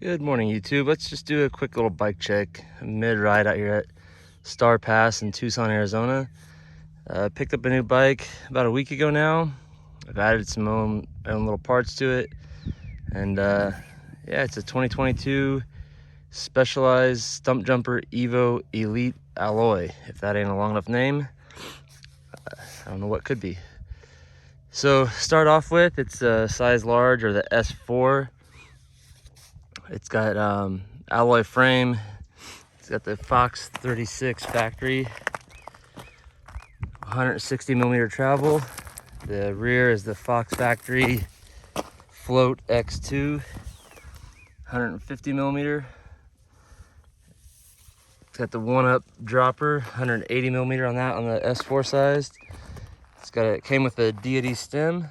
Good morning, YouTube. Let's just do a quick little bike check mid-ride out here at Star Pass in Tucson, Arizona. Picked up a new bike about a week ago now. I've added some own little parts to it. And yeah, it's a 2022 Specialized Stumpjumper Evo Elite Alloy. If that ain't a long enough name, I don't know what could be. So start off with, it's a size large, or the S4. It's got alloy frame. It's got the Fox 36 factory, 160 millimeter travel. The rear is the Fox factory Float X2, 150 millimeter. It's got the one-up dropper, 180 millimeter on that, on the S4 size. It came with a deity stem.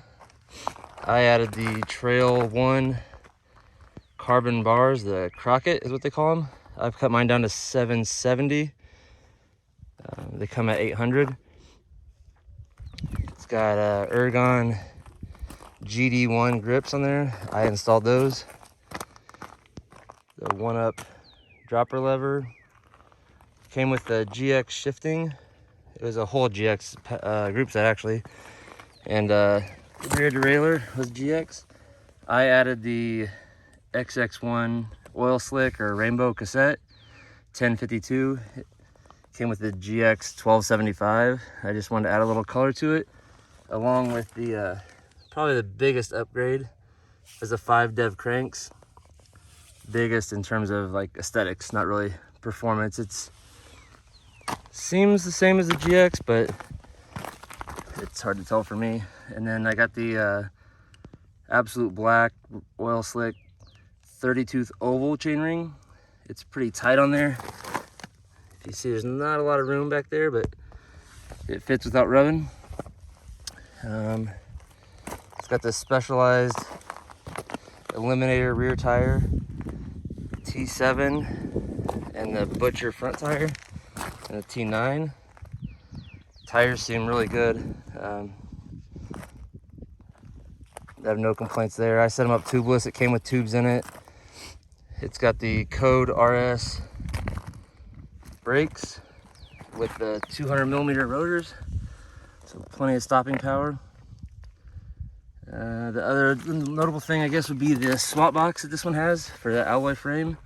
I added the Trail 1 carbon bars, the Crockett is what they call them. I've cut mine down to 770. They come at 800. It's got Ergon GD1 grips on there. I installed those. The one-up dropper lever. Came with the GX shifting. It was a whole GX group set actually. And the rear derailleur was GX. I added the XX1 oil slick or rainbow cassette 1052. It came with the GX 1275. I just wanted to add a little color to it, along with the probably the biggest upgrade is the 5 dev cranks. Biggest in terms of like aesthetics, not really performance. It's seems the same as the GX, but it's hard to tell for me. And then I got the absolute black oil slick 30-tooth oval chainring. It's pretty tight on there. If you see, there's not a lot of room back there, but it fits without rubbing. It's got the Specialized Eliminator rear tire, T7, and the Butcher front tire, and the T9. Tires seem really good. I have no complaints there. I set them up tubeless. It came with tubes in it. It's got the Code RS brakes with the 200 millimeter rotors, so plenty of stopping power. The other notable thing, I guess, would be the swap box that this one has for the alloy frame.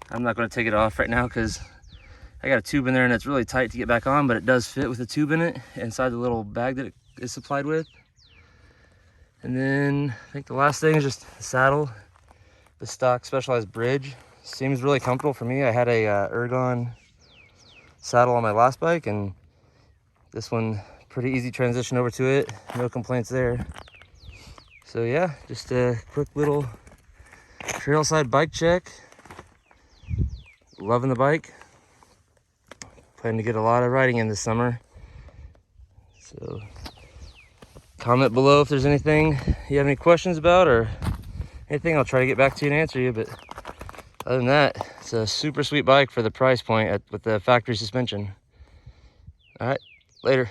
I'm not going to take it off right now because I got a tube in there and it's really tight to get back on, but it does fit with a tube in it inside the little bag that it is supplied with. And then I think the last thing is just the saddle. The stock Specialized bridge seems really comfortable for me. I had a Ergon saddle on my last bike, and this one, pretty easy transition over to it. No complaints there. So yeah, just a quick little trailside bike check. Loving the bike. Planning to get a lot of riding in this summer. So comment below if there's anything you have any questions about or anything. I'll try to get back to you and answer you. But other than that, it's a super sweet bike for the price point with the factory suspension. All right, later.